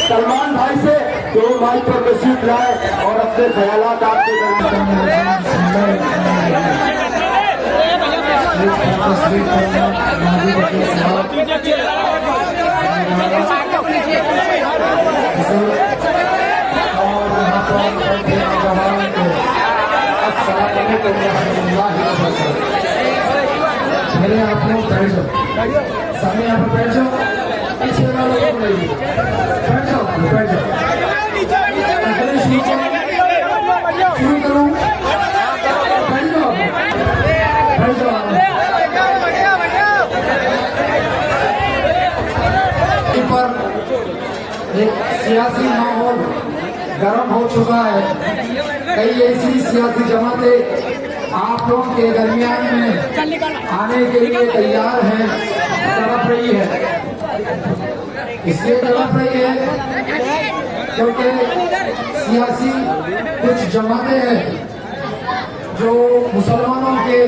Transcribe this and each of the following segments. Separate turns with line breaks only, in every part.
सलमान भाई से तो माइक पर तशरीफ लाए और अपने ख्यालात आपके
मेरे आप लोग बैठ जाओ, सामने यहाँ पर बैठ जाओ, पीछे वालों को नहीं बैठ जाओ, बैठ जाओ। शुरू करूँ, बैठ जाओ, बैठ जाओ। पर एक सियासी माहौल गर्म हो चुका है। कई ऐसी सियासी जमातें आप लोगों के दरमियान में आने के लिए तैयार हैं, तड़प रही है। इसलिए तड़प रही है क्योंकि सियासी कुछ जमातें हैं जो मुसलमानों के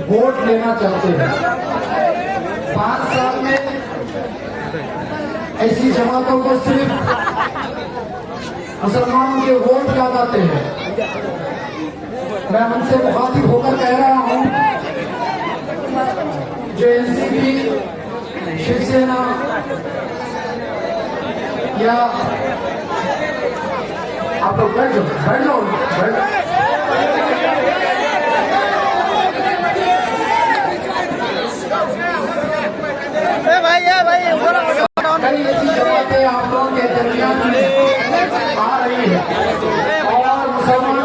वोट लेना चाहते हैं। 5 साल में ऐसी जमातों को सिर्फ मुसलमानों के वोट याद आते हैं। मैं उनसे मुखातिब होकर कह रहा हूं, जो एनसीपी, शिवसेना या आप लोग बैठ जाओ, बैठ जाओ, बैठ जाओ। कई ऐसी जमातें आप लोगों के दरमियान में आ रही है और मुसलमानों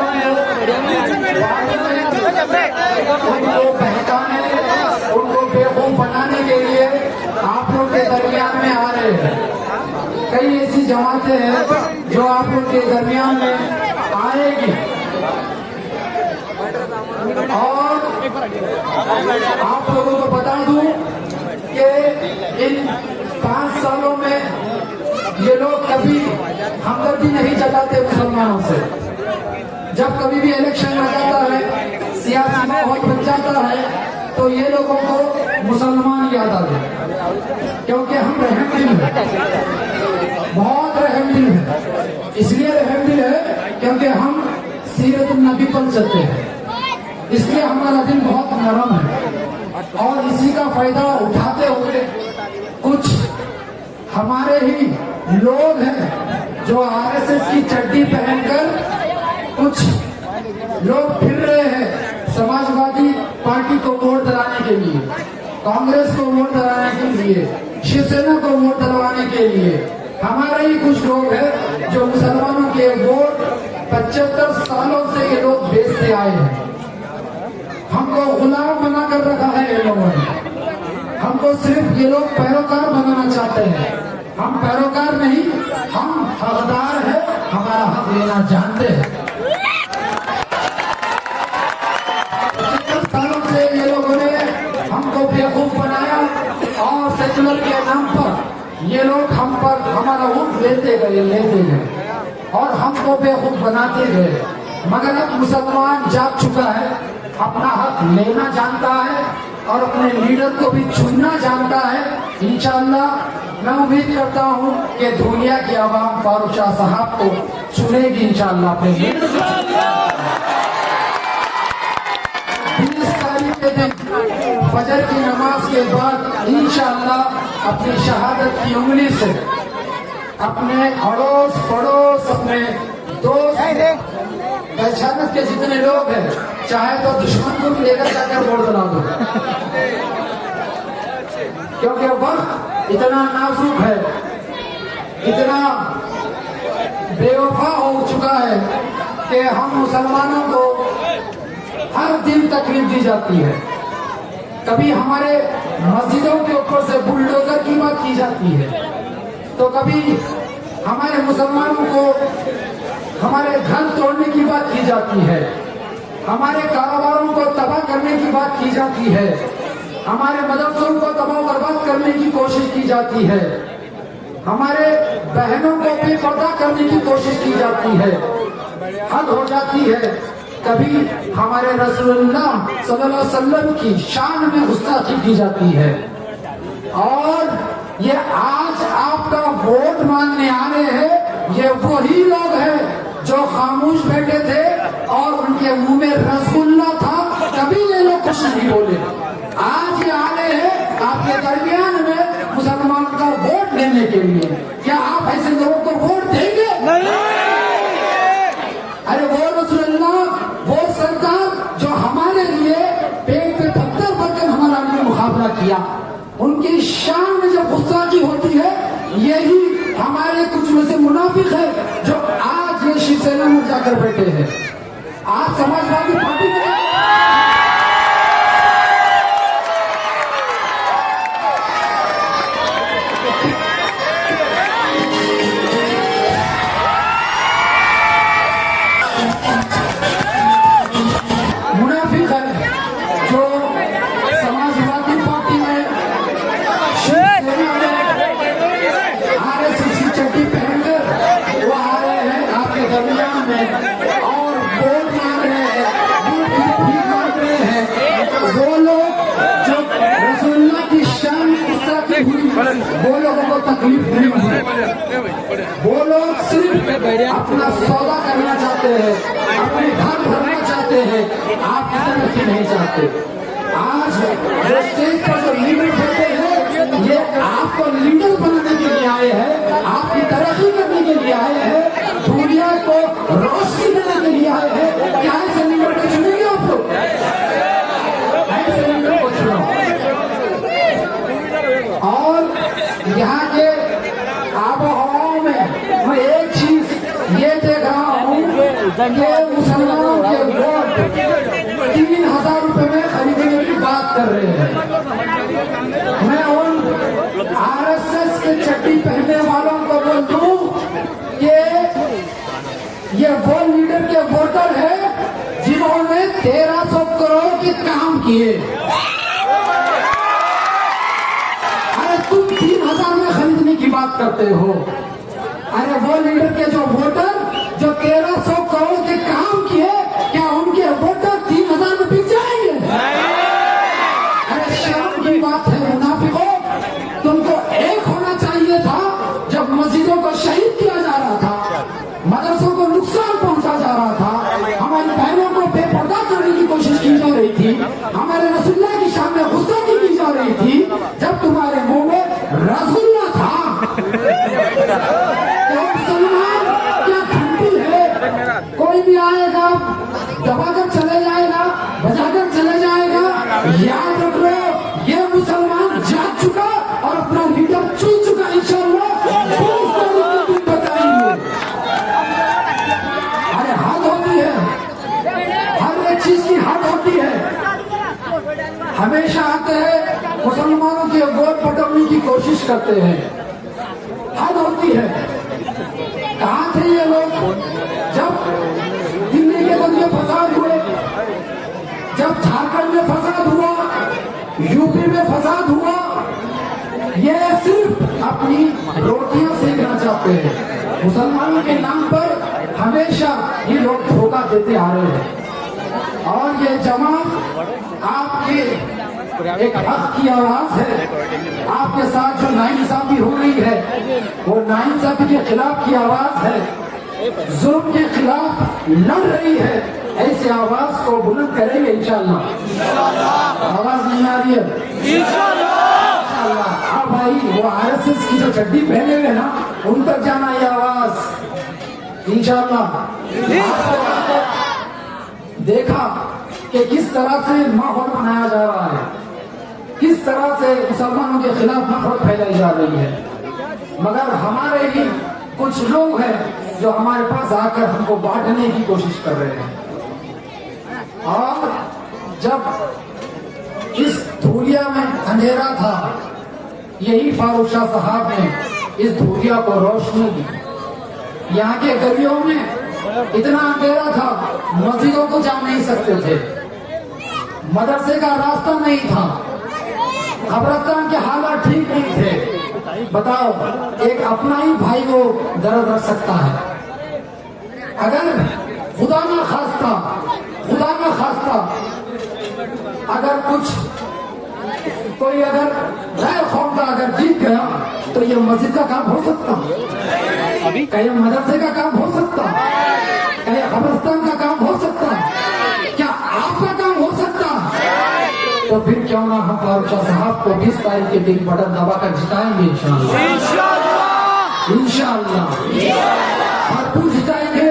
उनको बहकाने, उनको बेवकूफ बनाने के लिए आप लोग के दरमियान में आ रहे हैं। कई ऐसी जमातें हैं जो आप लोग के दरमियान में आएगी और आप लोगों को बता दूं कि इन 5 सालों में ये लोग कभी हमदर्दी नहीं जताते मुसलमानों से। जब कभी भी इलेक्शन आ जाता है, सियासी माहौल बन जाता है, तो ये लोगों को मुसलमान याद आते हैं, क्योंकि हम रहमदिल हैं, बहुत रहमदिल हैं। इसलिए रहमदिल है क्योंकि हम सीरत नबी पर चलते हैं, इसलिए हमारा दिल बहुत नरम है। और इसी का फायदा उठाते हुए कुछ हमारे ही लोग हैं जो आरएसएस की चड्डी पहनकर कुछ लोग फिर रहे हैं समाजवादी पार्टी को वोट दिलाने के लिए, कांग्रेस को वोट दिलाने के लिए, शिवसेना को वोट दिलवाने के लिए। हमारे ही कुछ लोग हैं जो मुसलमानों के वोट 75 सालों से ये लोग बेचते आए हैं। हमको गुलाम बना कर रखा है ये लोगों ने। हमको सिर्फ ये लोग पैरोकार बनाना चाहते हैं। हम पैरोकार नहीं, हम हकदार है, हमारा हक लेना जानते हैं। 75 सालों से ये लोगों ने हमको बेवकूफ बनाया और सेकुलर के नाम पर ये लोग हम पर हमारा वोट लेते गए और हमको बेवकूफ बनाते गए। मगर अब मुसलमान जाग चुका है, अपना हक लेना जानता है और अपने लीडर को भी चुनना जानता है। इंशाअल्लाह मैं उम्मीद करता हूं कि दुनिया की आवाम फारूक शाह साहब को चुनेगी इंशाअल्लाह अपने लीडर को। 20 तारीख के दिन फजर की नमाज के बाद इंशाअल्लाह अपनी शहादत की उंगली से अपने अड़ोस पड़ोस, अपने दोस्त, पहचानत के जितने लोग हैं, चाहे तो दुश्मन को भी लेकर जाकर वोट दिला दो, क्योंकि वक्त इतना नाजुक है, इतना बेवफा हो चुका है कि हम मुसलमानों को हर दिन तकलीफ दी जाती है। कभी हमारे मस्जिदों के ऊपर से बुलडोजर की बात की जाती है, तो कभी हमारे मुसलमानों को हमारे घर तोड़ने की बात की जाती है, हमारे कारोबारों को तबाह करने की बात की जाती है, हमारे मदरसों को तबाह बर्बाद करने की कोशिश की जाती है, हमारे बहनों को बेपर्दा करने की कोशिश की जाती है। हद हो जाती है। कभी हमारे रसूलुल्लाह सल्लल्लाहु अलैहि वसल्लम की शान में गुस्ताखी की जाती है। और ये आज आपका वोट मांगने आ रहे हैं वही लोग हैं जो खामोश बैठे थे और उनके मुंह में रसगुल्ला था, कभी ये लोग कुछ नहीं बोले। आज ये आ रहे हैं आपके दरमियान में मुसलमान का वोट लेने के लिए। क्या आप ऐसे लोगों को वोट देंगे? अरे वो रसूलुल्लाह, वो सरकार जो हमारे लिए पेट पे पत्थर भरकर हमारा लिए मुकाबला किया, उनकी शान में जब गुस्ताखी होती है, यही हमारे कुछ में से मुनाफिक है जो आज ये शिवसेना में जाकर बैठे हैं। आज समाजवादी पार्टी में मुनाफिक है जो समाजवादी पार्टी में, शिवसेना में आरएसएस की चड्डी पहनकर वो आ रहे हैं आपके दरमियान में और वोट मांग रहे हैं, भी मांग रहे हैं। वो लोग जो रसूलुल्लाह की शान में गुस्ताखी हुई, वो लोगों को तकलीफ नहीं हुई। वो लोग सिर्फ अपना सौदा करना चाहते हैं, अपने घर भरना चाहते हैं, आपकी तरक्की नहीं चाहते। आज जो स्टेज पर जो लीडर बैठे हैं, ये आपको लीडर बनाने के लिए आए हैं, आपकी तरक्की करने के लिए आए हैं, दुनिया को रोशनी देने के लिए आए हैं। क्या ऐसे लीडर को चुनेंगे आप लोग? ऐसे लीडर को चुनो। और यहाँ के आबो हवाओं में मैं एक चीज ये देख रहा हूँ कि मुसलमानों के वोट 3000 रुपए में खरीदने की बात कर रहे हैं। मैं उन आरएसएस के चड्डी पहनने वालों को बोल दूं कि ये वो लीडर के वोटर है जिन्होंने 1300 करोड़ के काम किए। अरे तुम 3000 में खरीदने की बात करते हो। अरे वो लीडर के जो वोटर जो 1300 करोड़ के काम किए, क्या उनके वोटर 3000 में बिक जाएंगे? अरे शर्म की बात है मुनाफिकों। तुमको एक होना चाहिए था जब मस्जिदों को शहीद किया जा रहा था, मदरसों को नुकसान पहुंचा जा रहा था, हमारी बहनों को बेपर्दा करने की कोशिश की जा रही थी, हमारे रसूलुल्लाह की शान में गुस्ताखी की जा रही थी, जब तुम्हारे मुंह में रसगुल्ला था। क्या घंटी है? कोई भी आएगा दबाकर चले जाएगा, बजाकर चले जाएगा। याद रख लो, ये मुसलमान जाग चुका और अपना लीडर चुन चुका। इंशाअल्लाह बताएंगे। अरे हद होती है, हर एक चीज की हद होती है। हमेशा आते हैं मुसलमानों के वोट बटोरने की कोशिश करते हैं, हद होती है। कहाँ थे ये लोग जब दिल्ली के अंदर फसाद हुए, जब झारखंड में फसाद हुआ, यूपी में फसाद हुआ? ये सिर्फ अपनी रोटियां सेकना चाहते हैं। मुसलमानों के नाम पर हमेशा ये लोग धोखा देते आ रहे हैं। और ये जमात आपके एक हक की आवाज है। आपके साथ जो नाइंसाफी हो रही है, वो नाइंसाफी के खिलाफ की आवाज है, जुल्म के खिलाफ लड़ रही है। ऐसी आवाज को बुलंद करेंगे इंशाअल्लाह। आवाज नहीं आ रही है इंशाअल्लाह। हाँ भाई, वो आरएसएस की जो चड्डी पहने हुए ना, उन तक जाना ये आवाज इंशाअल्लाह। देखा कि किस तरह से माहौल बनाया जा रहा है, किस तरह से मुसलमानों के खिलाफ नफरत फैलाई जा रही है। मगर हमारे ही कुछ लोग हैं जो हमारे पास आकर हमको बांटने की कोशिश कर रहे हैं। और जब इस धूलिया में अंधेरा था, यही फारूक शाह साहब ने इस धूलिया को रोशनी दी। यहाँ के गलियों में इतना अंधेरा था, मस्जिदों को जा नहीं सकते थे, मदरसे का रास्ता नहीं था, कब्रिस्तान के हालात ठीक नहीं थे। बताओ, एक अपना ही भाई को दर्द रख सकता है? अगर खुदा ना खास्ता अगर कुछ कोई अगर गैर कौम का अगर जीत गया तो ये मस्जिद का काम हो सकता है? क्या ये मदरसे का काम हो सकता? क्या ये कब्रिस्तान का काम हो सकता? क्या आपका काम हो सकता? तो फिर क्यों ना हम फारूक शाह साहब को 20 तारीख के दिन बटन दबाकर जिताएंगे इंशाअल्लाह। इंशाअल्लाह भरपूर जिताएंगे।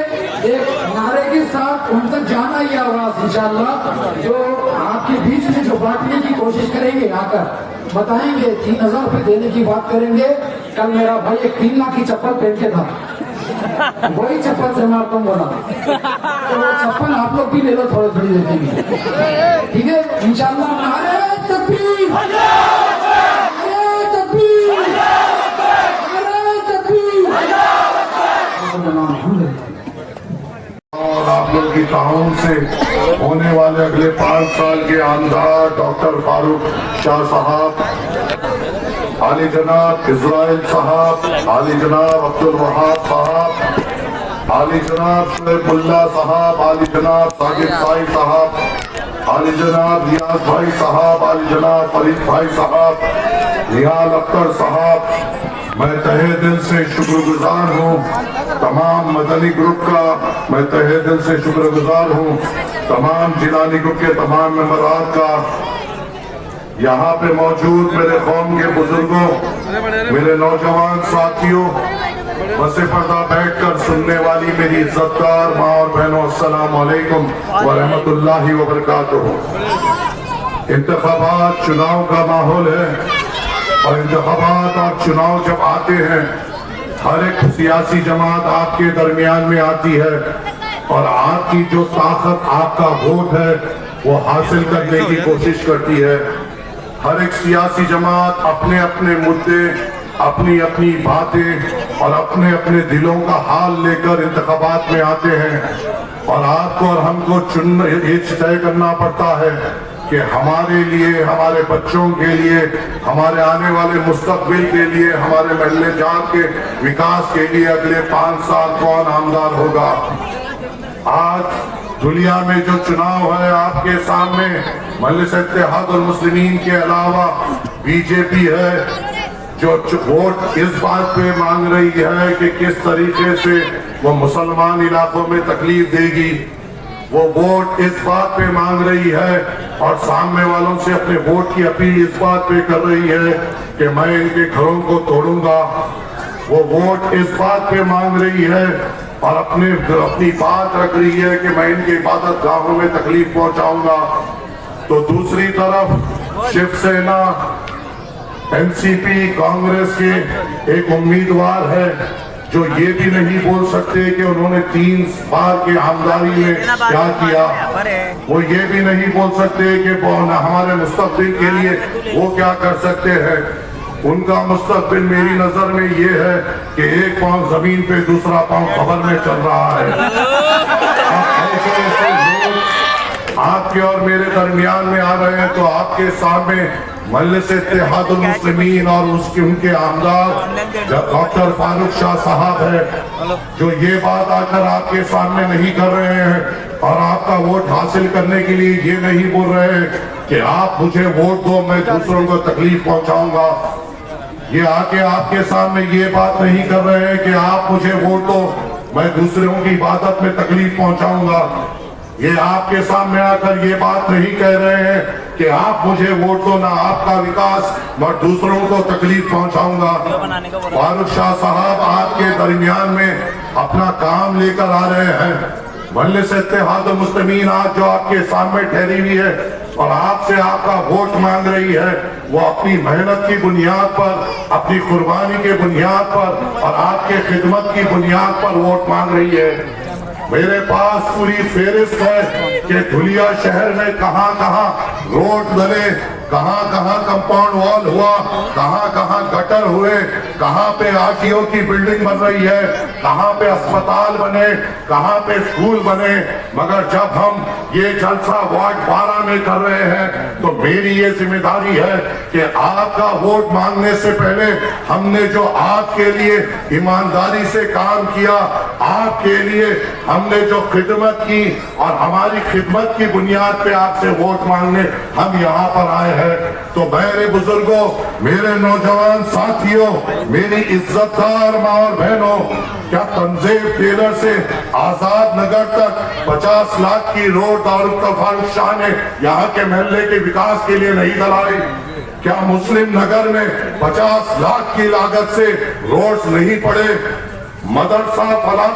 एक नारे के साथ उन तक जाना ही आवाज इंशाअल्लाह, जो आपके बीच में जो बांटने की कोशिश करेंगे, आकर बताएंगे 3000 रुपए देने की बात करेंगे। कल मेरा भाई एक 3 लाख की चप्पल पहन के था, वही चप्पल से मैं आपको बोला, तो वो चप्पल आप लोग भी ले लो थोड़ी थोड़ी देर के लिए, ठीक है इंशाअल्लाह। नारे तकबीर, नारे तकबीर, नारे तकबीर।
और आप लोग की ताउन से होने वाले अगले 5 साल के आमदार डॉक्टर फारूक शाह साहब, आली जनाब इजराइल साहब, आली जनाब अब्दुल वहाब साहब, आली जनाब शुएबुल्लाह साहब, आली जनाब साजिद साई साहब, आली जनाब नियाज भाई साहब, आली जनाब फरीद भाई साहब, निहाल अख्तर साहब, मैं तहे दिल से शुक्रगुजार हूँ तमाम मदनी ग्रुप का, मैं तहे दिल से शुक्रगुजार हूँ तमाम जिलानी ग्रुप के तमाम मेंबरात का, यहाँ पे मौजूद मेरे कौम के बुजुर्गों, मेरे नौजवान साथियों, बसे पर्दा बैठकर सुनने वाली मेरी इज्जतदार माँ और बहनों, अस्सलाम वालेकुम व रहमतुल्लाहि व बरकातुहू। इंतखाबात चुनाव का माहौल है और इंतखाबात और चुनाव जब आते हैं, हर एक सियासी जमात आपके दरमियान में आती है और आपकी जो ताकत आपका वोट है वो हासिल करने की कोशिश करती है। हर एक सियासी जमात अपने अपने मुद्दे, अपनी अपनी बातें और अपने अपने दिलों का हाल लेकर इंतखाबात में आते हैं और आपको और हमको चुन ये तय करना पड़ता है कि हमारे लिए, हमारे बच्चों के लिए, हमारे आने वाले मुस्तकबिल के लिए, हमारे महल्ले जात के विकास के लिए अगले 5 साल कौन आमदार होगा। आज दुनिया में जो चुनाव है आपके सामने, मजलिस इत्तेहादुल मुस्लिमीन के अलावा बीजेपी है जो वोट इस बात पे मांग रही है कि किस तरीके से वो मुसलमान इलाकों में तकलीफ देगी। वो वोट इस बात पे मांग रही है और सामने वालों से अपने वोट की अपील इस बात पे कर रही है कि मैं इनके घरों को तोड़ूंगा। वो वोट इस बात पे मांग रही है और अपनी बात रख रही है कि मैं इनके इबादत गाहों में तकलीफ पहुंचाऊंगा। तो दूसरी तरफ शिवसेना, एनसीपी, कांग्रेस के एक उम्मीदवार है जो ये भी नहीं बोल सकते कि उन्होंने 3 बार की आमदानी में क्या किया। वो ये भी नहीं बोल सकते कि वो हमारे मुस्तकबिल के लिए वो क्या कर सकते हैं। उनका मुस्तकबिल मेरी नजर में ये है कि एक पांव जमीन पे दूसरा पांव कब्र में चल रहा है। ऐसे लोग आपके और मेरे दरमियान में आ रहे हैं तो आपके सामने मजलिस इत्तेहादुल मुस्लिमीन और उनके आमदार डॉक्टर फारूक शाह साहब है जो ये बात आकर आपके सामने नहीं कर रहे हैं और आपका वोट हासिल करने के लिए ये नहीं बोल रहे हैं कि आप मुझे वोट दो, मैं दूसरों को तकलीफ पहुंचाऊंगा। ये आके आपके सामने ये बात नहीं कर रहे हैं कि आप मुझे वोट दो, मैं दूसरों की इबादत में तकलीफ पहुंचाऊंगा। ये आपके सामने आकर ये बात नहीं कह रहे हैं कि आप मुझे वोट दो, ना आपका विकास, मैं दूसरों को तकलीफ पहुंचाऊंगा। फारूक शाह साहब आपके दरमियान में अपना काम लेकर आ रहे हैं। मजलिस इत्तेहादुल मुस्लिमीन आज जो आपके सामने ठहरी हुई है और आपसे आपका वोट मांग रही है, वो अपनी मेहनत की बुनियाद पर, अपनी कुर्बानी के बुनियाद पर और आपके खिदमत की बुनियाद पर वोट मांग रही है। मेरे पास पूरी फेरिस्त है कि धुलिया शहर में कहां कहां रोड बने, कहां कहां कंपाउंड वॉल हुआ, कहां कहां गटर हुए, कहां पे आरटीओ की बिल्डिंग बन रही है, कहां पे अस्पताल बने, कहां पे स्कूल बने। मगर जब हम ये जलसा वार्ड 12 में कर रहे हैं तो मेरी ये जिम्मेदारी है कि आपका वोट मांगने से पहले हमने जो आपके लिए ईमानदारी से काम किया, आपके लिए हमने जो खिदमत की और हमारी खिदमत की बुनियाद पे आपसे वोट मांगने हम यहाँ पर आए हैं। तो मेरे बुजुर्गों, मेरे नौजवान साथियों, मेरी इज्जतदार माँ और बहनों, क्या तंजीम टेलर से आजाद नगर तक 50 लाख की रोड डॉक्टर फारूक शाह ने यहाँ के मोहल्ले के विकास के लिए नहीं कराई? क्या मुस्लिम नगर में 50 लाख की लागत से रोड्स नहीं पड़े? मदरसा फलाह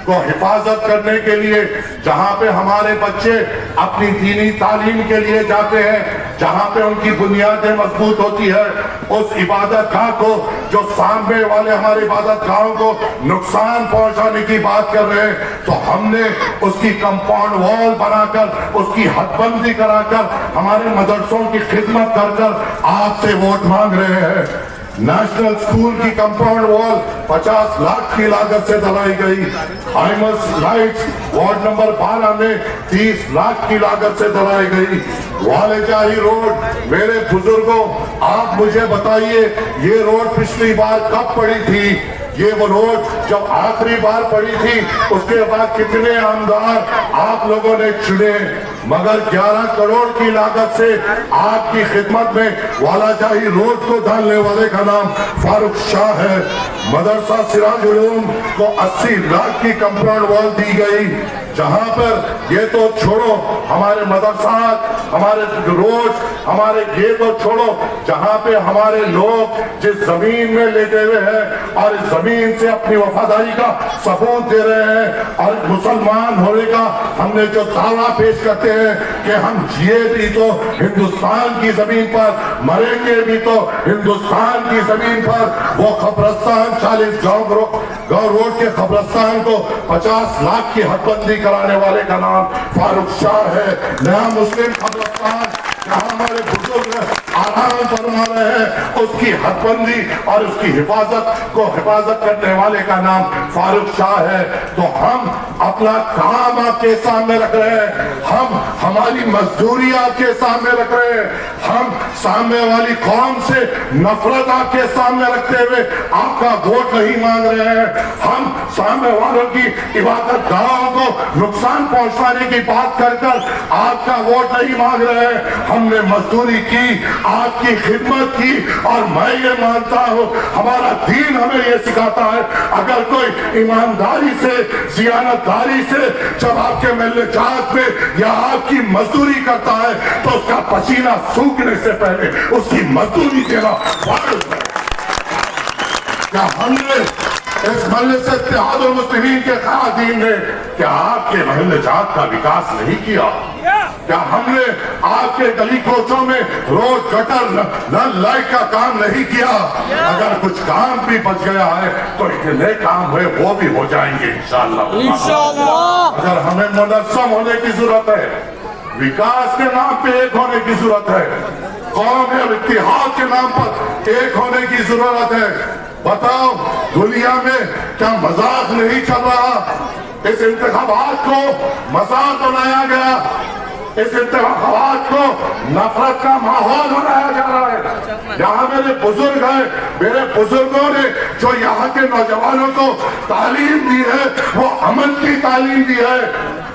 को हिफाजत करने के लिए जहां पे हमारे बच्चे अपनी दीनी तालीम के लिए जाते हैं, जहां पे उनकी बुनियादें मजबूत होती है, उस इबादत गाह को जो सामने वाले हमारे इबादत गाहों को नुकसान पहुंचाने की बात कर रहे हैं, तो हमने उसकी कंपाउंड वॉल बनाकर, उसकी हदबंदी कराकर, हमारे मदरसों की खिदमत कर कर आपसे वोट मांग रहे हैं। नेशनल स्कूल की कंपाउंड वॉल 50 लाख की लागत से डलाई गई। हाइमस लाइट्स वार्ड नंबर 12 में 30 लाख की लागत से डलाई गई। वालेजाही रोड, मेरे बुजुर्गों, आप मुझे बताइए, ये रोड पिछली बार कब पड़ी थी? ये वो रोड जब आखिरी बार पड़ी थी, उसके बाद कितने आमदार आप लोगों ने चुने, मगर 11 करोड़ की लागत से आपकी खिदमत में वालाजाही रोड को डालने वाले का नाम फारूक शाह है। मदरसा सिराज उलूम को 80 लाख की कंपाउंड वॉल दी गई, जहां पर ये तो छोड़ो, हमारे मदरसा, हमारे रोड, हमारे ये तो छोड़ो, जहां पे हमारे लोग जिस जमीन में लेटे हुए हैं और इस जमीन से अपनी वफादारी का सबूत दे रहे हैं, और मुसलमान होने का हमने जो दावा पेश करते हैं कि हम जिए भी तो हिंदुस्तान की जमीन पर, मरेंगे भी तो हिंदुस्तान की जमीन पर, वो कब्रिस्तान 40 गांव रोड के कब्रिस्तान को 50 लाख की हदबंदी कराने वाले का नाम फारूक शाह है। नया मुस्लिम कब्रिस्तान जहां हमारे बुजुर्ग आराम फरमा रहे हैं, उसकी हदबंदी और उसकी हिफाजत करने वाले का नाम फारूक शाह है। तो हम अपना काम आपके सामने रख रहे हैं, हम हमारी मजदूरी आपके सामने रख रहे हैं, हम सामने वाली कौम से नफरत आपके सामने रखते हुए आपका वोट नहीं मांग रहे हैं, हम सामने वालों की इबादत गाहों को नुकसान पहुंचाने की बात कर कर आपका वोट नहीं मांग रहे हैं। हमने मजदूरी की, आपकी खिदमत की, और मैं ये मानता हूं, हमारा दीन हमें ये सिखाता है, अगर कोई ईमानदारी से, जियानतदारी से जब आपके महल्ले जात में या आपकी मजदूरी करता है, तो उसका पसीना सूखने से पहले उसकी मजदूरी देना फर्ज है। क्या हमने इस महल्ले से इत्तेहादुल मुस्लिमीन के क़यादीन ने क्या आपके महल्ले जात का विकास नहीं किया? क्या हमने आपके गली कोचों में रोड, गटर, नल, लाइट का काम नहीं किया? अगर कुछ काम भी बच गया है तो इतने काम हुए वो भी हो जाएंगे इंशाअल्लाह। अगर हमें मुनज़्ज़म होने की जरूरत है, विकास के नाम पे एक होने की जरूरत है, कौम और इत्तेहाद के नाम पर एक होने की जरूरत है। बताओ, दुनिया में क्या मजाक नहीं चल रहा? इस इंतखाबात को मजाक बनाया गया, इस इंतखाबात को नफरत का माहौल बनाया जा रहा है। यहाँ मेरे बुजुर्ग हैं, मेरे बुजुर्गों ने जो यहाँ के नौजवानों को तालीम दी है, वो अमन की तालीम दी है।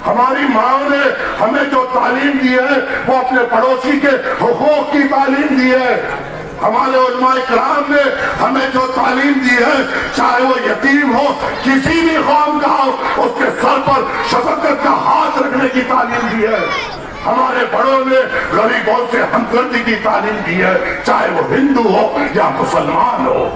हमारी माँ ने हमें जो तालीम दी है, वो अपने पड़ोसी के हुकूक की तालीम दी है। हमारे उलमाए किराम ने हमें जो तालीम दी है, चाहे वो यतीम हो, किसी भी कौम का हो, उसके सर पर शफकत का हाथ रखने की तालीम दी है। हमारे बड़ों ने गरीबों से हमदर्दी की तालीम दी है, चाहे वो हिंदू हो या मुसलमान हो।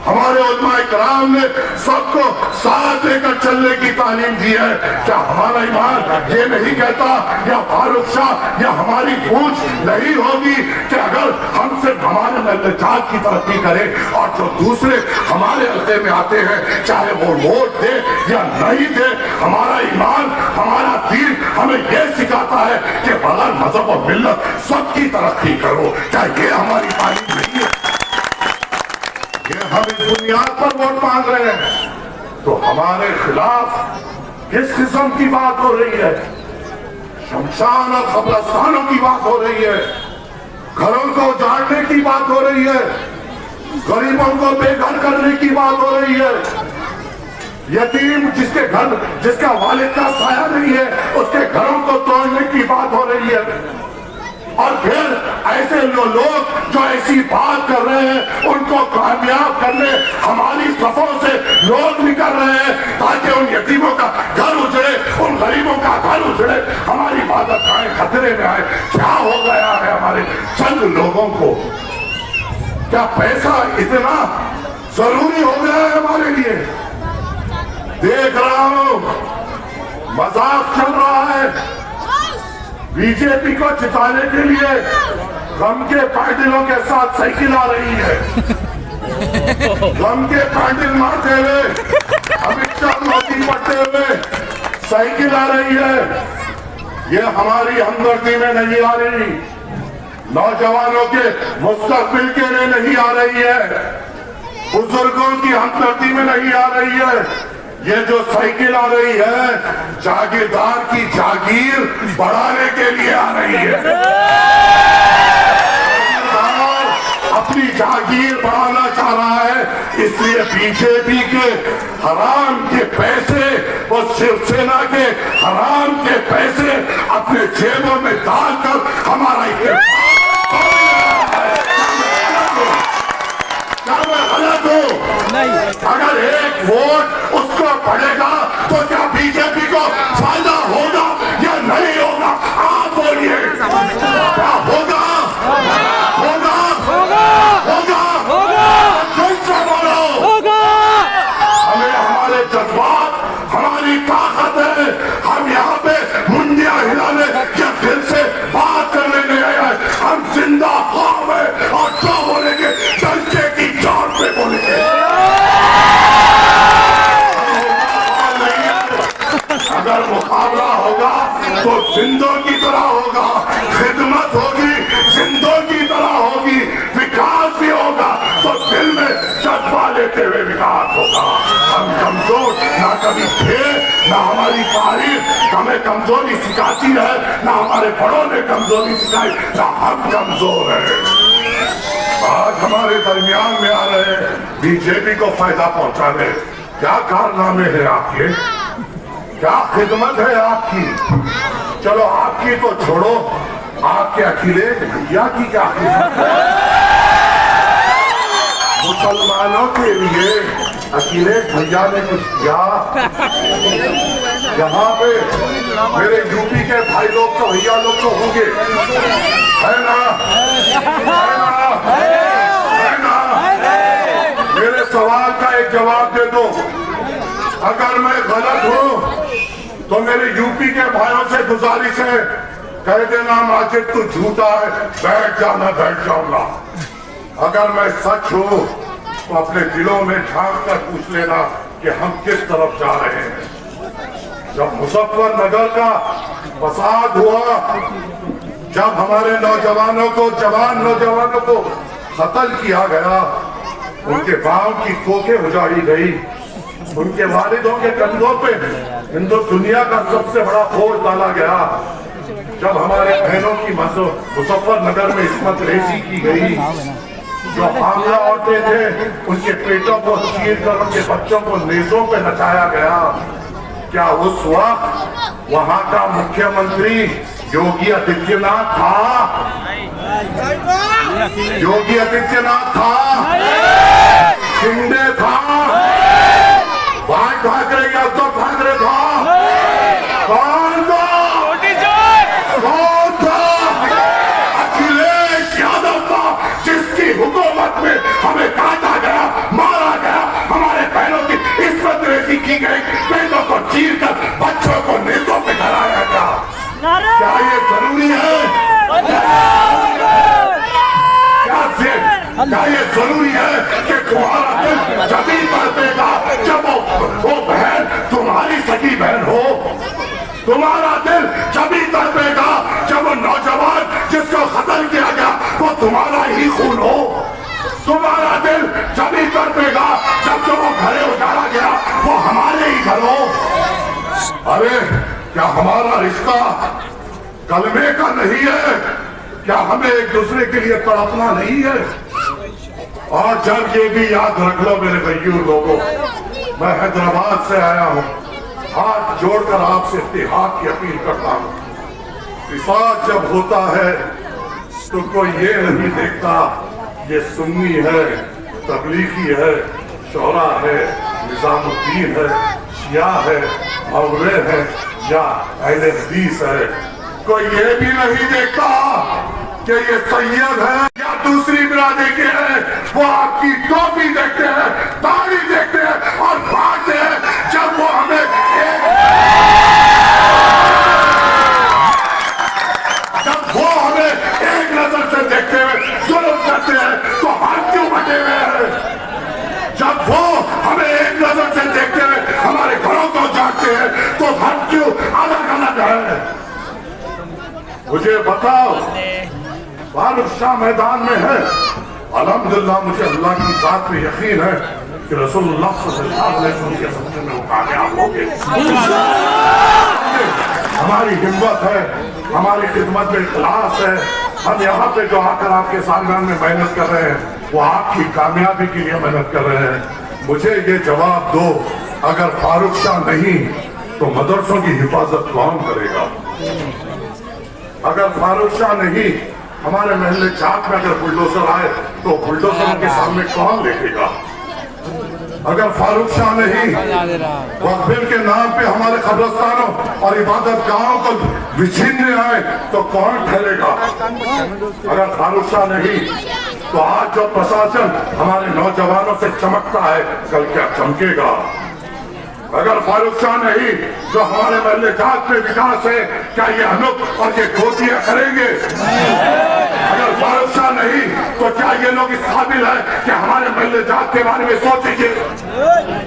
हमारे उलमाए किराम ने सबको साथ लेकर चलने की तालीम दी है। क्या हमारा ईमान ये नहीं कहता, या फारूक शाह या हमारी पूछ नहीं होगी कि अगर हम सिर्फ हमारे महल्लेजात की तरक्की करें और जो दूसरे हमारे हल्के में आते हैं, चाहे वो वोट दे या नहीं दे, हमारा ईमान, हमारा दीन हमें ये सिखाता है कि बगैर मजहब और मिल्लत सबकी तरक्की करो। क्या ये हमारी तालीम नहीं है? ये हम इस बुनियाद पर वोट मांग रहे हैं, तो हमारे खिलाफ किस किस्म की बात हो रही है? शमशान और कब्रिस्तानों की बात हो रही है, घरों को उजाड़ने की बात हो रही है, गरीबों को बेघर करने की बात हो रही है। यतीम जिसका वालिद का साया नहीं है, उसके घरों को तोड़ने की बात हो रही है। और फिर ऐसे लोग जो ऐसी बात कर रहे हैं, उनको कामयाब करने हमारी सफों से लोग निकल रहे हैं ताकि उन यतीमों का घर उजड़े, उन गरीबों का घर उजड़े, हमारी इबादतगाहें खतरे में आए। क्या हो गया है हमारे चंद लोगों को? क्या पैसा इतना जरूरी हो गया है हमारे लिए? देख रहा हूं मजाक चल रहा है। बीजेपी को जिताने के लिए गम के पैंडलों के साथ साइकिल आ रही है। गम के पैंडल मारते हुए, अमित शाह मोदी पढ़ते हुए साइकिल आ रही है। ये हमारी हमदर्दी में नहीं आ रही, नौजवानों के मुस्तकबिल के लिए नहीं आ रही है, बुजुर्गों की हमदर्दी में नहीं आ रही है। ये जो साइकिल आ रही है, जागीरदार की जागीर बढ़ाने के लिए आ रही है। अपनी जागीर बढ़ाना चाह रहा है, इसलिए बीजेपी के हराम के पैसे और शिवसेना के हराम के पैसे अपने जेबों में डालकर हमारा क्या मैं गलत हूं? नहीं। अगर एक वोट उसको पड़ेगा तो क्या बीजेपी को फायदा होगा या नहीं होगा? आप बोलिए, क्या होगा? होगा होगा होगा कैसे बोलो? होगा। हमें हमारे जज्बात, हमारी ताकत है। हम यहाँ पे मुंडिया हिलाने या दिल से बात करने नहीं आए हैं। हम जिंदा खाम है और क्या बोलेंगे? डंके की जान पे बोलेंगे। अगर मुकाबला होगा तो जिंदों की तरह होगा, खिदमत होगी जिंदों की तरह होगी, विकास भी होगा तो दिल में जज्बा लेते हुए विकास होगा। हम कमजोर ना कभी थे, ना हमारी तारीफ हमें कमजोरी सिखाती है, ना हमारे बड़ों ने कमजोरी सिखाई, ना हम कमजोर हैं। आज हमारे दरमियान में आ रहे बीजेपी को फायदा पहुंचाने, क्या कारनामे हैं आपके? क्या खिदमत है आपकी? चलो आपकी तो छोड़ो, आपके अखिलेश भैया की क्या खिदमत है? मुसलमानों के लिए अखिलेश भैया ने कुछ किया? यहाँ पे मेरे यूपी के भाई लोग तो भैया लोग तो होंगे, है ना? है ना? है ना? मेरे सवाल का एक जवाब दे दो। अगर मैं गलत हूं तो मेरे यूपी के भाइयों से गुजारिश है, कह देना माजिद तू झूठा है, बैठ जाना, बैठ जाऊंगा। अगर मैं सच हूं तो अपने दिलों में झांक कर पूछ लेना कि हम किस तरफ जा रहे हैं। जब मुजफ्फरनगर का फसाद हुआ, जब हमारे नौजवानों को, जवान नौजवानों को कत्ल किया गया, उनके पांव की कोखें उजाड़ी गई, उनके वालिदों के कंधों पे हिंदू दुनिया का सबसे बड़ा बोझ डाला गया, जब हमारे बहनों की मुजफ्फरनगर में इस्मत रेजी की गई, जो हामला औरतें थे उनके पेटों को चीर कर उनके बच्चों को नेज़ों पे नचाया गया, क्या उस वक्त वहां का मुख्यमंत्री योगी आदित्यनाथ था? योगी आदित्यनाथ था? शिंदे था? भाई ठाकरे या उद्धव ठाकरे था? कौन था? कौन था? अखिलेश यादव था, जिसकी हुकूमत में हमें काटा गया, मारा गया, हमारे बहनों की इस्मत रेजी की गई, पेटों को चीर कर बच्चों को नेज़ों पे कराया गया। क्या ये जरूरी है? क्या ये जरूरी है कि तुम्हारा दिल जभी तड़पेगा जब वो बहन तुम्हारी सगी बहन हो? तुम्हारा दिल जभी तड़पेगा जब वो नौजवान जिसको कत्ल किया गया वो तुम्हारा ही खून हो? तुम्हारा दिल जभी तड़पेगा जब वो घरे उजाड़ा गया वो हमारे ही घर हो? अरे क्या हमारा रिश्ता कलमे का नहीं है? क्या हमें एक दूसरे के लिए तड़पना नहीं है? और जब ये भी याद रख लो मेरे भाइयों लोगों, मैं हैदराबाद से आया हूँ, हाथ जोड़कर आपसे इत्तेहाद की अपील करता हूँ। विफाक जब होता है तो कोई ये नहीं देखता ये सुन्नी है, तबलीगी है, शौरा है, निजामुद्दीन है, शिया है, अवले है या अहले हदीस है। कोई ये भी नहीं देखता कि ये सैयद है या दूसरी बिरादरी के हैं। वो आपकी टोपी देखते हैं, दाढ़ी देखते हैं और भागते हैं जब वो हमें एक नजर से देखते हुए जुल्म करते हैं तो हम क्यों बटे हुए हैं? जब वो हमें एक नजर से देखते हुए हमारे घरों को जागते हैं तो हम क्यों अलग अलग है? मुझे बताओ, फारूक शाह मैदान में है। अल्हम्दुलिल्लाह मुझे अल्लाह की जात पे यकीन है कि रसूलुल्लाह सल्लल्लाहु अलैहि वसल्लम के सदक़े में वो कामयाब होंगे। हमारी हिम्मत है, हमारी खिदमत में इखलास है। हम यहाँ पे जो आकर आपके सामने में मेहनत कर रहे हैं वो आपकी कामयाबी के लिए मेहनत कर रहे हैं। मुझे ये जवाब दो, अगर फारूक शाह नहीं तो मदरसों की हिफाजत कौन करेगा? अगर फारूक शाह नहीं, हमारे महल्ले चाक में अगर बुलडोजर आए तो बुलडोजरों के सामने कौन देखेगा? अगर फारूक शाह नहीं, वक्फ के नाम पे हमारे कब्रिस्तानों और इबादत गाहों को विछिन्ने आए तो कौन ठहरेगा? अगर फारूक शाह नहीं तो आज जो प्रशासन हमारे नौजवानों से चमकता है कल क्या चमकेगा? अगर फारूक शाह नहीं जो हमारे महल्ले जात में विकास है क्या ये अनुप और ये गोतियां करेंगे? अगर फारूक शाह नहीं तो क्या ये लोग इस काबिल है कि हमारे महल्ले जात के बारे में सोचेंगे?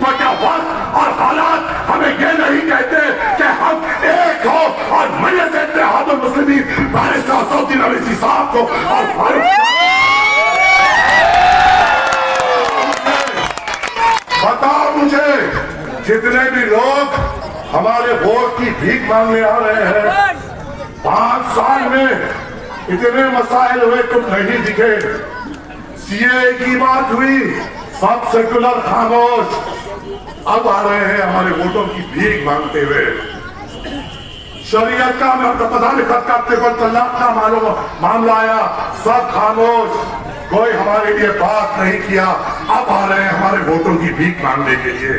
तो क्या वक्त और हालात हमें ये नहीं कहते कि हम एक हो और मजलिस इत्तेहादुल मुस्लिमीन बारिस्टर असदुद्दीन अवैसी साहब को और फारूक बताओ मुझे, जितने भी लोग हमारे वोट की भीख मांगने आ रहे हैं, 5 साल में इतने मसाइल हुए तुम नहीं दिखे। सीए की बात हुई, सब सेकुलर खामोश। अब आ रहे हैं हमारे वोटों की भीख मांगते हुए। शरीयत का पता लिखत करते हुए तलाक का मामला आया, सब खामोश, कोई हमारे लिए बात नहीं किया। अब आ रहे हैं हमारे वोटों की भीख मांगने के लिए।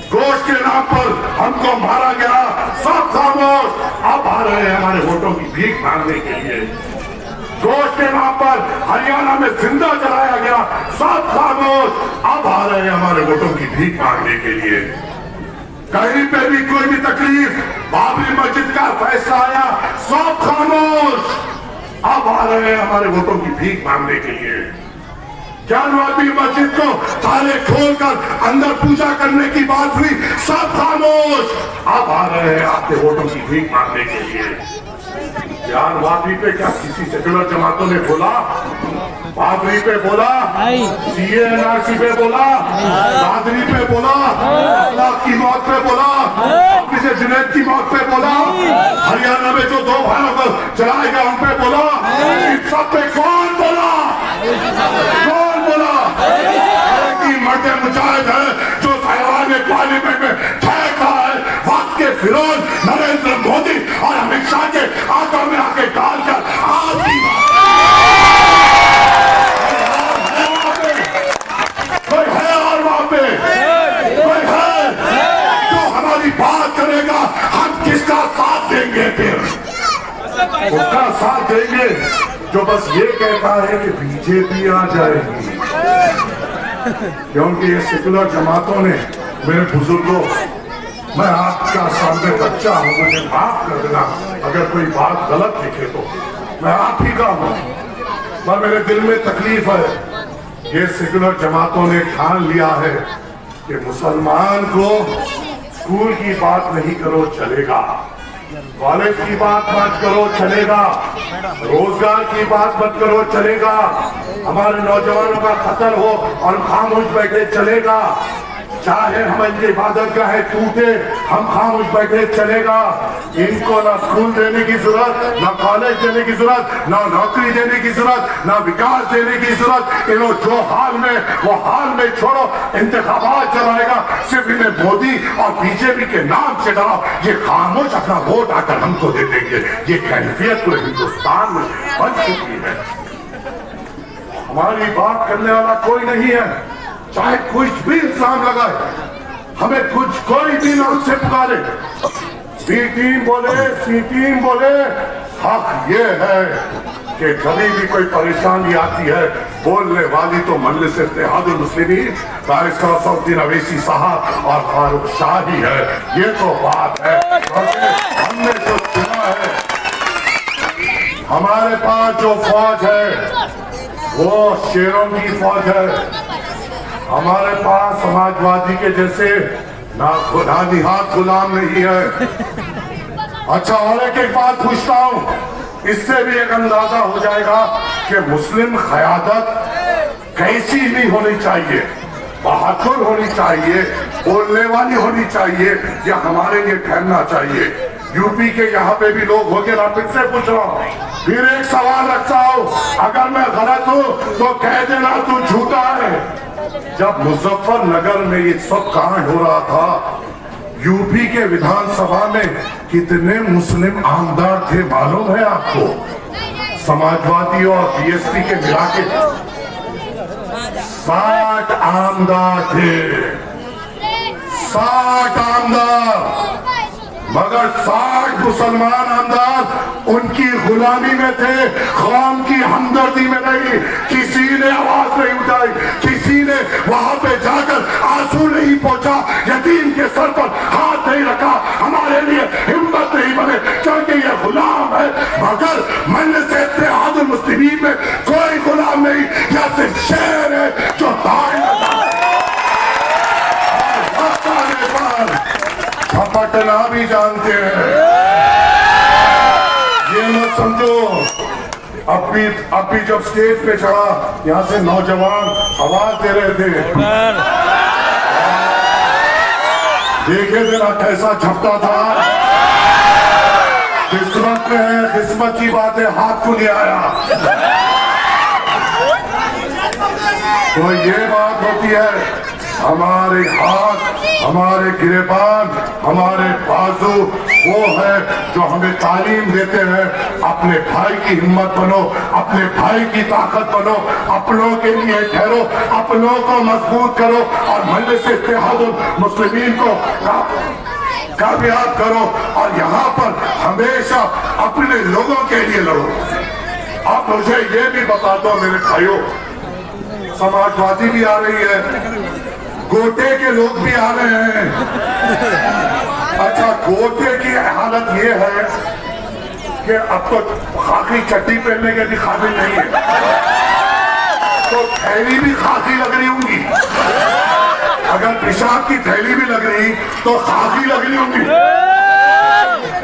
गोश्त के नाम पर हमको मारा गया, सब खामोश। अब आ रहे हैं हमारे वोटों की भीख मांगने के लिए। गोश्त के नाम पर हरियाणा में जिंदा जलाया गया, सब खामोश। अब आ रहे हैं हमारे वोटों की भीख मांगने के लिए। कहीं पे भी कोई भी तकलीफ, बाबरी मस्जिद का फैसला आया, सब खामोश। अब आ रहे हैं हमारे वोटों की भीख मांगने के लिए। जानवाबी मस्जिद को ताले खोलकर अंदर पूजा करने की बात हुई, सब खामोश। अब आ रहे हैं आपके वोटों की भीख मांगने के लिए। जानवाबी पे क्या किसी सेकुलर जमातों ने बोला? बाबरी पे बोला, सीए एनआरसी पे बोला, दादरी पे बोला, अल्लाह की मौत पे बोला, किसी जुनैद की मौत पे बोला, हरियाणा में जो 2 भाइयों को जलाया गया उन पे बोला, इन सब पे कौन बोला? कौन बोला? की मर्द मुजाहिद है जो सयान पार्लियामेंट में ठहरता है, वक्त के फिरोज नरेंद्र मोदी और अमित शाह के आंखों में आके डालकर आपकी कोई है और वहां पे कोई है जो हमारी बात करेगा? हम किसका साथ देंगे? फिर उसका साथ देंगे जो बस ये कहता है कि बीजेपी आ जाएगी। क्योंकि ये सेकुलर जमातों ने, मेरे बुजुर्गों, मैं आपका सामने बच्चा हूं, मुझे माफ कर देना अगर कोई बात गलत लिखे तो, मैं आप ही का हूं, पर मेरे दिल में तकलीफ है। ये सेकुलर जमातों ने ठान लिया है कि मुसलमान को स्कूल की बात नहीं करो चलेगा, कॉलेज की बात मत करो चलेगा, रोजगार की बात मत करो चलेगा, हमारे नौजवानों का खतर हो और खामोश बैठे चलेगा, चाहे हमारी इबादत गाहें टूटे, हम खामोश बैठे चलेगा। इनको ना स्कूल देने की जरूरत, ना कॉलेज देने की जरूरत, ना नौकरी देने की जरूरत, ना विकास देने की जरूरत। इन्हों जो हाल में वो हाल में छोड़ो, इंतखाबात चलाएगा सिर्फ इन्हें मोदी और बीजेपी के नाम से डराओ। ये खामोश अपना वोट आकर हमको दे देंगे। ये कैफियत पूरे हिंदुस्तान में बन चुकी है। हमारी बात करने वाला कोई नहीं है, चाहे कुछ भी इल्जाम लगाए, हमें कुछ कोई भी नाम से पुकारे, सी टीम बोले, हक ये है कि कभी भी कोई परेशानी आती है, बोलने वाली तो मजलिस इत्तेहादुल मुस्लिमीन बैरिस्टर असदुद्दीन अवैसी साहब और फारूक शाह ही है। ये तो बात है। हमने जो सुना है, हमारे पास जो फौज है वो शेरों की फौज है। हमारे पास समाजवादी के जैसे ना खुदा निहात गुलाम नहीं है। अच्छा, और एक बात पूछता हूं, इससे भी एक अंदाजा हो जाएगा कि मुस्लिम क़यादत कैसी नहीं होनी चाहिए। बहादुर होनी चाहिए, बोलने वाली होनी चाहिए, या हमारे लिए ठहरना चाहिए। यूपी के यहाँ पे भी लोग हो गए, फिर से पूछ रहा हूँ, फिर एक सवाल रखता हूँ, अगर मैं गलत हूँ तो कह देना तू झूठा है। जब मुजफ्फरनगर में ये सब कांड हो रहा था, यूपी के विधानसभा में कितने मुस्लिम आमदार थे मालूम है आपको? समाजवादी और बीएसपी के मिला के 60 आमदार थे, 60 आमदार, मगर 60 मुसलमान आमदार उनकी गुलामी में थे, कौम की हमदर्दी में नहीं। किसी ने आवाज नहीं उठाई, किसी ने वहां पे जाकर आंसू नहीं पहुंचा, यतीम के सर पर हाथ नहीं रखा, हमारे लिए हिम्मत नहीं बने, क्योंकि ये गुलाम है। मगर मजलिस इत्तेहादुल मुस्लिमीन में कोई गुलाम नहीं, या सिर्फ शेर है जो झपटना भी जानते हैं। ये मत समझो, अब भी जब स्टेज पे चढ़ा, यहाँ से नौजवान आवाज दे रहे थे, देखे जरा कैसा झपटा था। किस्मत में है, किस्मत की बात है, हाथ को नहीं आया। तो ये बात होती है, हमारे हाथ, हमारे गिरेबान, हमारे बाजू वो है जो हमें तालीम देते हैं, अपने भाई की हिम्मत बनो, अपने भाई की ताकत बनो, अपनों के लिए ठहरो, अपनों को मजबूत करो और मजलिस इत्तेहादुल मुस्लिमीन को कामयाब करो, और यहाँ पर हमेशा अपने लोगों के लिए लड़ो। अब मुझे ये भी बता दो मेरे भाइयों, समाजवादी भी आ रही है, गोटे के लोग भी आ रहे हैं। अच्छा, गोटे की हालत ये है कि अब तो खाकी चड्डी पहनने के भी काबिल नहीं है, तो थैली भी खाकी लग रही होंगी। अगर पेशाब की थैली भी लग रही तो खाकी लग रही होंगी।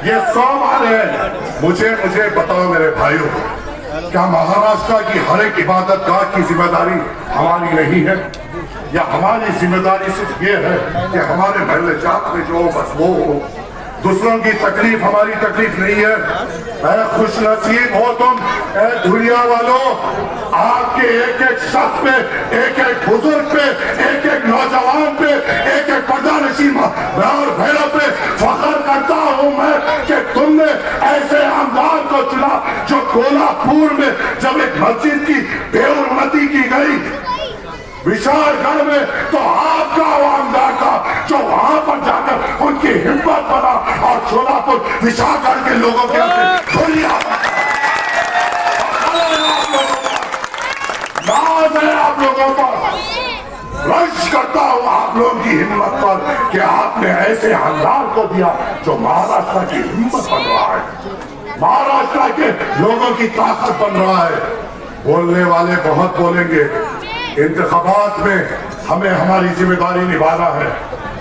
ये सब आ रहे हैं। मुझे बताओ मेरे भाइयों, क्या महाराष्ट्र की हर एक इबादत गाह की जिम्मेदारी हमारी नहीं है? या हमारी जिम्मेदारी सिर्फ ये है कि हमारे महल्ले जात में जो बस वो हो, दूसरों की तकलीफ हमारी तकलीफ नहीं है? ऐ खुश नसीब हो तुम, ऐ दुनिया वालों, आपके एक एक शख्स पे, एक एक बुजुर्ग पे, एक एक नौजवान पे, एक एक पर्दा नशीन और भैरव पे फख्र करता हूं मैं कि तुमने ऐसे आमदार को चुना जो कोल्हापुर में जब एक मस्जिद की बेउन्नति की गई विशालगढ़ में, तो आपका आमदार था जो वहां पर जाकर उनकी हिम्मत बना और सोलापुर विशालगढ़ के लोगों के नाज है आप लोगों पर। रश करता हूं आप लोगों की हिम्मत पर कि आपने ऐसे आमदार को दिया जो महाराष्ट्र की हिम्मत बन रहा है, महाराष्ट्र के लोगों की ताकत बन रहा है। बोलने वाले बहुत बोलेंगे, इंतखाबात में हमें हमारी जिम्मेदारी निभाना है,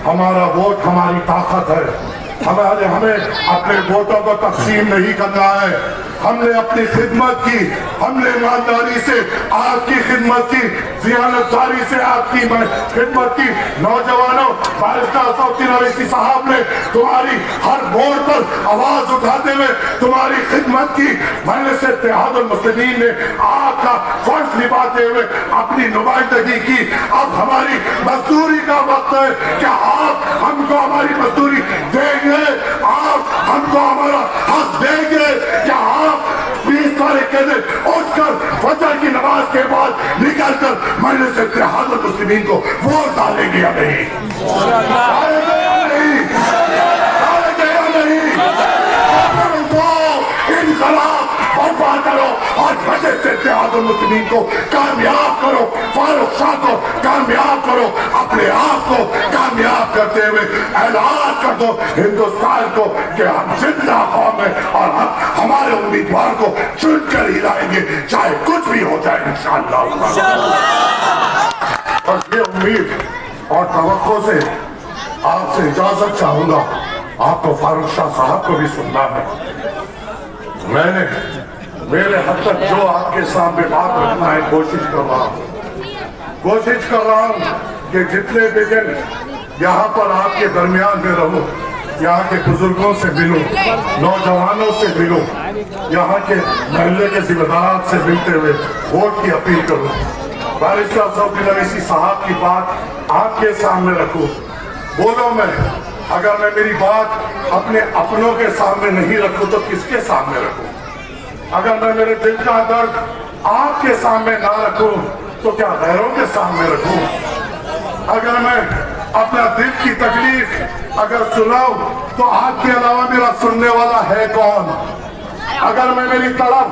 हमारा वोट हमारी ताकत है। हमें अपने वोटों को तकसीम नहीं करना है। हमने अपनी खिदमत की, हमने ईमानदारी से आपकी खिदमत की, जियानतदारी से आपकी खिदमत की। नौजवानों, बारिस्टर असदुद्दीन अवैसी साहब ने तुम्हारी हर मोड़ पर आवाज उठाते हुए तुम्हारी खिदमत की। मजलिस इत्तेहादुल मुस्लिमीन ने आपका फर्ज निभाते हुए अपनी नुमाइंदगी की। अब हमारी मजदूरी का वक्त है। क्या आप हमको हमारी मजदूरी देंगे? आप हमको हमारा हक देंगे? क्या आप 20 तारीख के दिन उठकर फजर की नमाज के बाद निकलकर मजलिस इत्तेहादुल मुस्लिमीन को वोट डालेंगे या नहीं? डालेंगे या नहीं? डालेंगे या नहीं? इनकलाब बर्पा करो और मजलिस इत्तेहादुल मुस्लिमीन को कामयाब करो, फारूक शाह को कामयाब करो, अपने आप को कामयाब करते हुए ऐलान कर दो हिंदुस्तान को कि हम जिंदा कौम है और हम हमारे उम्मीदवार को चुनकर ही लाएंगे, चाहे कुछ भी हो जाए इंशाअल्लाह। और ये उम्मीद और तवक्को से आपसे इजाजत चाहूंगा। आपको फारूक शाह साहब को भी सुनना है। मैंने मेरे हद तक जो आपके सामने बात रखना है कोशिश कर रहा हूँ कि जितने भी दिन यहाँ पर आपके दरमियान में रहूं, यहाँ के बुजुर्गों से मिलूं, नौजवानों से मिलूं, यहाँ के महल्ले के जिम्मेदार से मिलते हुए वोट की अपील करूं। बारिस्टर असदुद्दीन अवैसी साहब की बात आपके सामने रखूं। बोलो मैं, अगर मैं मेरी बात अपने अपनों के सामने नहीं रखूं तो किसके सामने रखूं? अगर मैं मेरे दिल का दर्द आपके सामने ना रखूं तो क्या गैरों के सामने रखूं? अगर मैं अपना दिल की तकलीफ अगर सुनाऊं तो आपके अलावा मेरा सुनने वाला है कौन? अगर मैं मेरी तड़प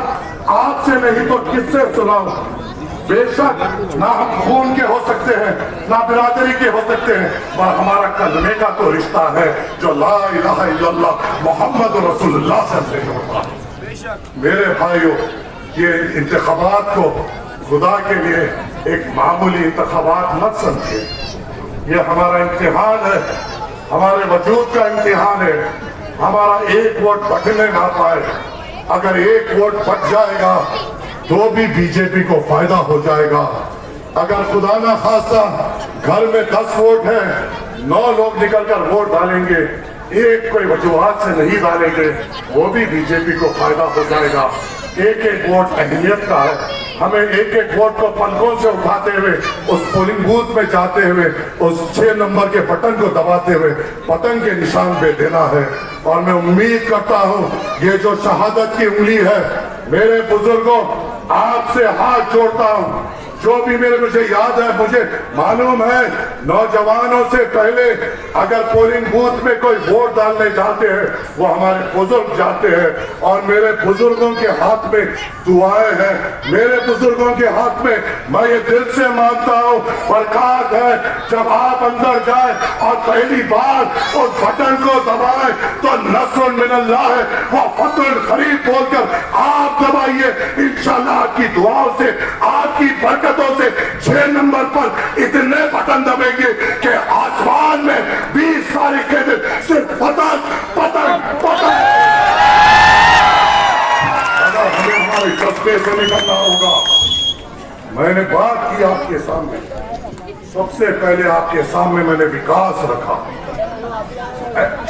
आपसे नहीं तो किससे सुनाऊं? बेशक ना हम खून के हो सकते हैं, ना बिरादरी के हो सकते हैं, पर हमारा कलमे का तो रिश्ता है जो ला इलाहा इल्लल्लाह मोहम्मद रसूलुल्लाह से होता है। मेरे भाइयों, ये इंतखाबात को खुदा के लिए एक मामूली इंतखाबात मत समझिए। ये हमारा इम्तिहान है, हमारे वजूद का इम्तिहान है। हमारा एक वोट बटने ना पाए, अगर एक वोट बच जाएगा तो भी बीजेपी को फायदा हो जाएगा। अगर खुदा ना खास्ता घर में 10 वोट है, 9 लोग निकलकर वोट डालेंगे, एक कोई वजूहात से नहीं डालेंगे, वो भी बीजेपी को फायदा हो जाएगा। एक एक वोट अहमियत का है। हमें एक एक वोट को पलकों से उठाते हुए उस पोलिंग बूथ में जाते हुए उस 6 नंबर के बटन को दबाते हुए पतंग के निशान पे देना है। और मैं उम्मीद करता हूँ ये जो शहादत की उंगली है, मेरे बुजुर्गों आपसे हाथ जोड़ता हूँ, जो भी मुझे याद है, मुझे मालूम है नौजवानों से पहले अगर पोलिंग बूथ में कोई वोट डालने जाते हैं वो हमारे बुजुर्ग जाते हैं और मेरे बुजुर्गों के हाथ में दुआएं हैं। मेरे बुजुर्गों के हाथ में मैं ये दिल से मानता हूँ बरकत है। जब आप अंदर जाए और पहली बार उस बटन को दबाए तो नस्रुन मिनल्लाह है, वो फतुल खरीद बोलकर आप दबाइए। इंशाल्लाह आपकी दुआओं से, आपकी बरकतों से 6 नंबर पर इतने बटन दबेंगे कि आसमान में 20 तारीख के दिन सिर्फ पतंग पतंग पतंग। अगर हमें हमारे कस्बे से निकलना होगा, मैंने बात की आपके सामने, सबसे पहले आपके सामने मैंने विकास रखा,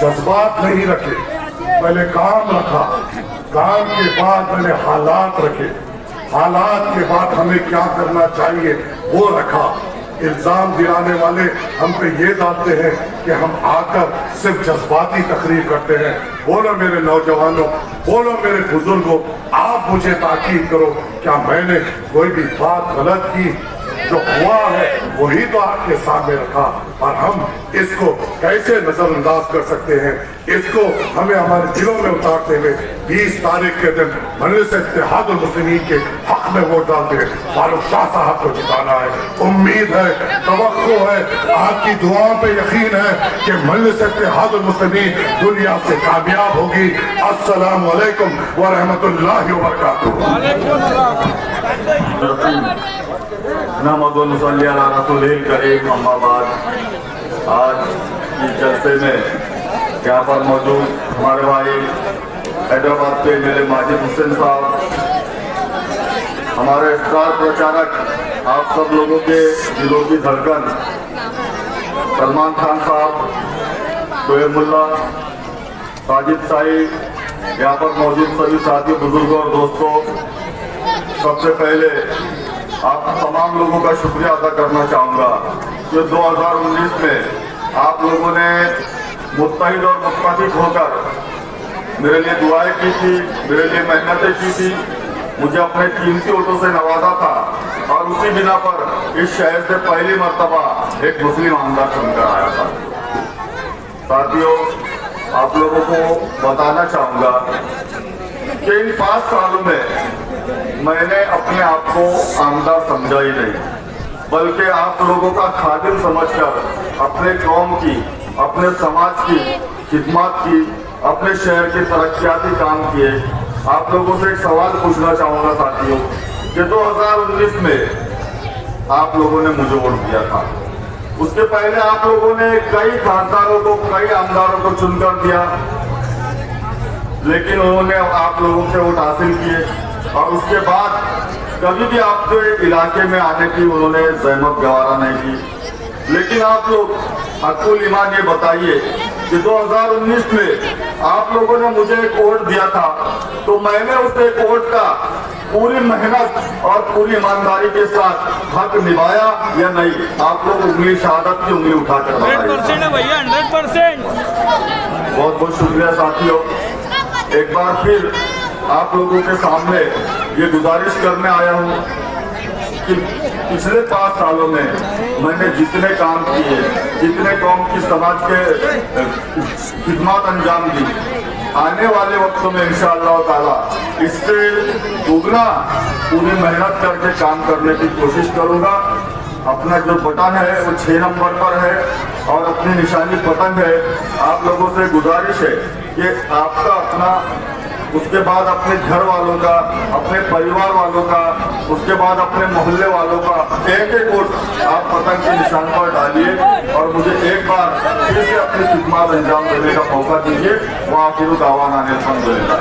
जज्बात नहीं रखे, पहले काम रखा, काम के बाद मैंने हालात रखे, हालात के बाद हमें क्या करना चाहिए वो रखा। इल्जाम दिलाने वाले हम पे ये डालते हैं कि हम आकर सिर्फ जज्बाती तकरीर करते हैं। बोलो मेरे नौजवानों, बोलो मेरे बुजुर्गों, आप मुझे ताकीद करो, क्या मैंने कोई भी बात गलत की? जो हुआ है वही तो आपके सामने रखा और हम इसको कैसे नजरअंदाज कर सकते हैं? इसको हमें हमारे दिलों में उतारते हुए 20 तारीख के दिन मजलिस इत्तेहादुल मुस्लिमीन के हक में वोट डालते हैं फारूक शाह साहब को जिताना है। उम्मीद है, तवक्को है, आपकी दुआओं पे यकीन है कि मजलिस इत्तेहादुल मुस्लिमीन दुनिया से कामयाब होगी। अस्सलामु अलैकुम व रहमतुल्लाहि व बरकातुहू।
नहमदुल्लि अला रसूलिल करीम, अम्मा बाद। आज इस जलसे में यहाँ पर मौजूद हमारे भाई हैदराबाद के मेरे माजिद हुसैन साहब, हमारे स्टार प्रचारक, आप सब लोगों के दिलों की धड़कन सलमान खान साहब, शोएब मुल्ला, साजिद साई, यहाँ पर मौजूद सभी साथी, बुजुर्गों और दोस्तों, सबसे पहले आप तमाम लोगों का शुक्रिया अदा करना चाहूँगा कि 2019 में आप लोगों ने मुत्तहिद और मुत्तफिक होकर मेरे लिए दुआएं की थी, मेरे लिए मेहनतें की थी, मुझे अपने कीमती वोटों से नवाजा था और उसी बिना पर इस शहर से पहली मर्तबा एक मुस्लिम आमदार चुनकर आया था। साथियों, आप लोगों को बताना चाहूँगा कि इन 5 सालों में मैंने अपने आप को आमदार समझा ही नहीं, बल्कि आप लोगों का खादिम समझकर अपने कौम की, अपने समाज की खिदमत की, अपने शहर के तरक्याती काम किए। आप लोगों से एक सवाल पूछना चाहूँगा साथियों कि 2019 में आप लोगों ने मुझे वोट दिया था, उसके पहले आप लोगों ने कई खासदारों को, कई आमदारों को चुनकर दिया, लेकिन उन्होंने आप लोगों से वोट हासिल किए और उसके बाद कभी भी आपके इलाके में आने की उन्होंने जहमत गवारा नहीं की। लेकिन आप लोग हक़ुल ईमान ये बताइए कि 2019 में आप लोगों ने मुझे एक वोट दिया था, तो मैंने उस एक वोट का पूरी मेहनत और पूरी ईमानदारी के साथ हक निभाया या नहीं? आप लोग उंगली शहादत की उंगली उठाकर बताइए।
100% है भैया, 100%।
बहुत बहुत शुक्रिया साथियों। एक बार फिर आप लोगों के सामने ये गुजारिश करने आया हूँ कि पिछले 5 सालों में मैंने जितने काम किए, जितने कौम की समाज के खिदमत अंजाम दी, आने वाले वक्तों में इंशाअल्लाह ताला इससे दुगना पूरी मेहनत करके काम करने की कोशिश करूँगा। अपना जो बटन है वो 6 नंबर पर है और अपनी निशानी पतंग है। आप लोगों से गुजारिश है कि आपका अपना, उसके बाद अपने घर वालों का, अपने परिवार वालों का, उसके बाद अपने मोहल्ले वालों का एक एक वोट आप पतंग के निशान पर डालिए और मुझे एक बार फिर से अपनी खिदमत अंजाम देने का मौका दीजिए। वो आखिर दावा नाने अल्हम्दुलिल्लाह।